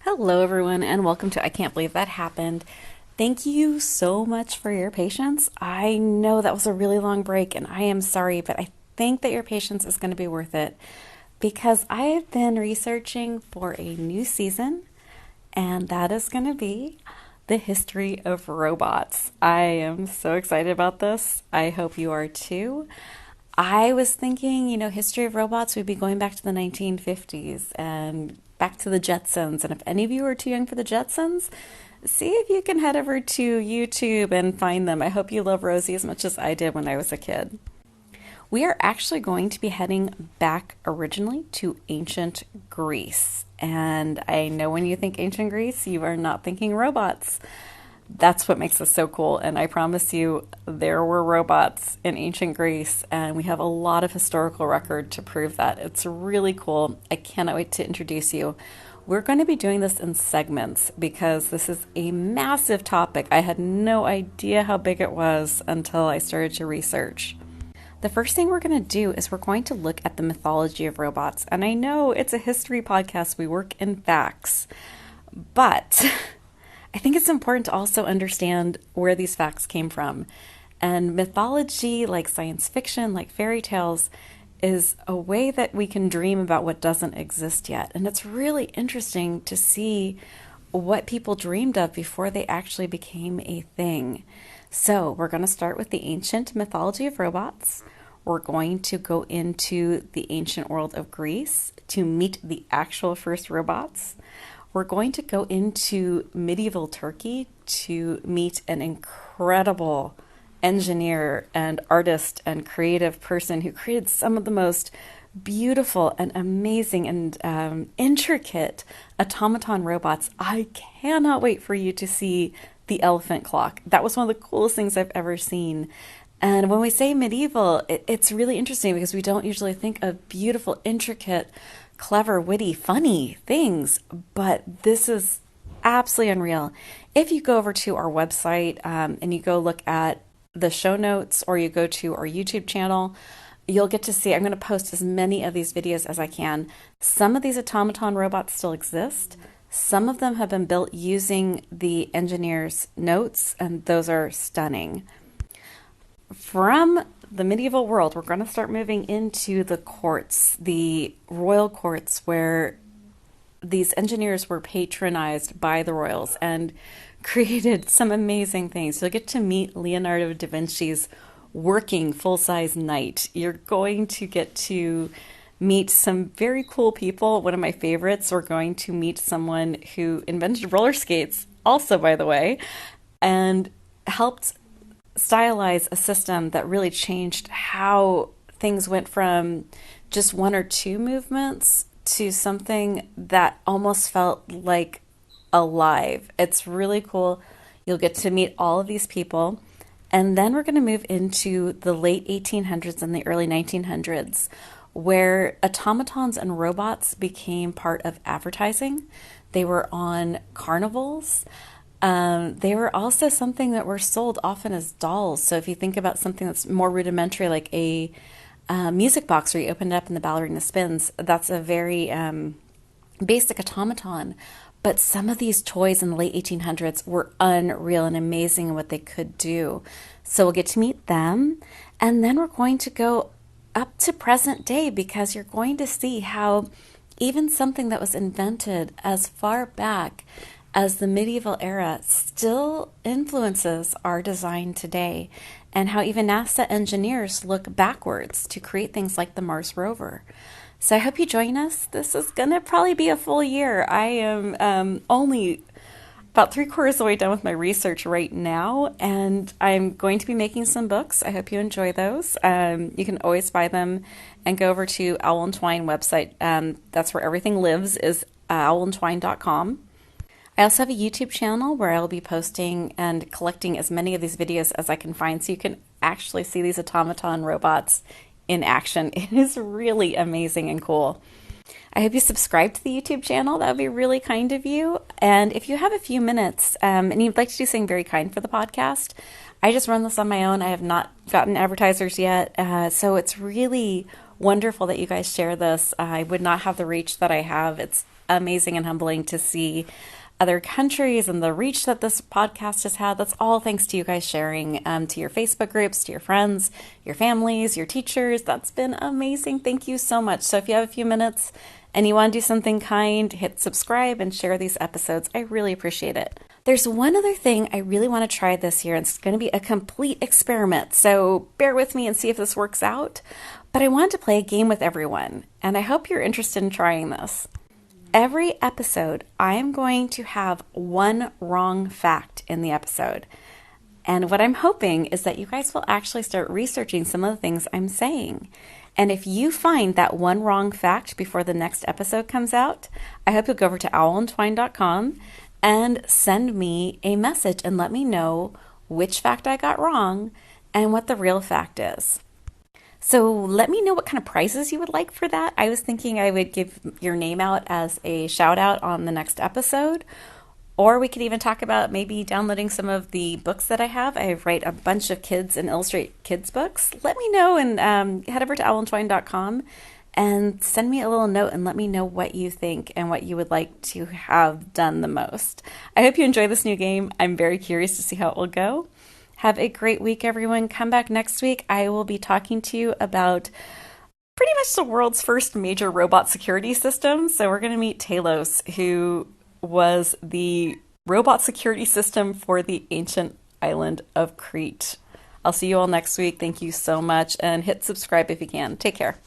Hello, everyone, and welcome to I Can't Believe That Happened. Thank you so much for your patience. I know that was a really long break, and I am sorry, but I think that your patience is going to be worth it because I have been researching for a new season, and that is going to be the history of robots. I am so excited about this. I hope you are too. I was thinking, history of robots, we'd be going back to the 1950s and back to the Jetsons. And if any of you are too young for the Jetsons, see if you can head over to YouTube and find them. I hope you love Rosie as much as I did when I was a kid. We are actually going to be heading back originally to ancient Greece. And I know when you think ancient Greece, you are not thinking robots. That's what makes us so cool. And I promise you, there were robots in ancient Greece, and we have a lot of historical record to prove that. It's really cool. I cannot wait to introduce you. We're going to be doing this in segments because this is a massive topic. I had no idea how big it was until I started to research. The first thing we're going to do is we're going to look at the mythology of robots. And I know it's a history podcast, we work in facts, but I think it's important to also understand where these facts came from. And mythology, like science fiction, like fairy tales, is a way that we can dream about what doesn't exist yet. And it's really interesting to see what people dreamed of before they actually became a thing. So we're going to start with the ancient mythology of robots. We're going to go into the ancient world of Greece to meet the actual first robots. We're going to go into medieval Turkey to meet an incredible engineer and artist and creative person who created some of the most beautiful and amazing and intricate automaton robots. I cannot wait for you to see the elephant clock. That was one of the coolest things I've ever seen. And when we say medieval, it's really interesting because we don't usually think of beautiful, intricate, clever, witty, funny things, but this is absolutely unreal. If you go over to our website and you go look at the show notes or you go to our YouTube channel, you'll get to see, I'm going to post as many of these videos as I can. Some of these automaton robots still exist. Some of them have been built using the engineer's notes, and those are stunning. From the medieval world, we're going to start moving into the courts, the royal courts, where these engineers were patronized by the royals and created some amazing things. You'll get to meet Leonardo da Vinci's working full-size knight. You're going to get to meet some very cool people. One of my favorites, we're going to meet someone who invented roller skates, also, by the way, and helped stylize a system that really changed how things went from just one or two movements to something that almost felt like alive. It's really cool. You'll get to meet all of these people. And then we're going to move into the late 1800s and the early 1900s, where automatons and robots became part of advertising. They were on carnivals. They were also something that were sold often as dolls. So if you think about something that's more rudimentary, like a music box where you open it up and the ballerina spins, that's a very basic automaton. But some of these toys in the late 1800s were unreal and amazing in what they could do. So we'll get to meet them. And then we're going to go up to present day because you're going to see how even something that was invented as far back as the medieval era still influences our design today, and how even NASA engineers look backwards to create things like the Mars rover. So I hope you join us. This is going to probably be a full year. I am only about 3/4 of the way done with my research right now, and I'm going to be making some books. I hope you enjoy those. You can always buy them and go over to Owl and Twine website. That's where everything lives, is owlandtwine.com. I also have a YouTube channel where I'll be posting and collecting as many of these videos as I can find so you can actually see these automaton robots in action. It is really amazing and cool. I hope you subscribe to the YouTube channel. That would be really kind of you. And if you have a few minutes and you'd like to do something very kind for the podcast, I just run this on my own. I have not gotten advertisers yet. So it's really wonderful that you guys share this. I would not have the reach that I have. It's amazing and humbling to see other countries and the reach that this podcast has had. That's all thanks to you guys sharing to your Facebook groups, to your friends, your families, your teachers. That's been amazing. Thank you so much. So if you have a few minutes and you want to do something kind, hit subscribe and share these episodes. I really appreciate it. There's one other thing I really want to try this year, and it's going to be a complete experiment. So bear with me and see if this works out. But I want to play a game with everyone, and I hope you're interested in trying this. Every episode, I am going to have one wrong fact in the episode. And what I'm hoping is that you guys will actually start researching some of the things I'm saying. And if you find that one wrong fact before the next episode comes out, I hope you'll go over to owlandtwine.com and send me a message and let me know which fact I got wrong and what the real fact is. So let me know what kind of prizes you would like for that. I was thinking I would give your name out as a shout out on the next episode. Or we could even talk about maybe downloading some of the books that I have. I write a bunch of kids and illustrate kids books. Let me know and head over to owlandtwine.com and send me a little note and let me know what you think and what you would like to have done the most. I hope you enjoy this new game. I'm very curious to see how it will go. Have a great week, everyone. Come back next week. I will be talking to you about pretty much the world's first major robot security system. So we're going to meet Talos, who was the robot security system for the ancient island of Crete. I'll see you all next week. Thank you so much, and hit subscribe if you can. Take care.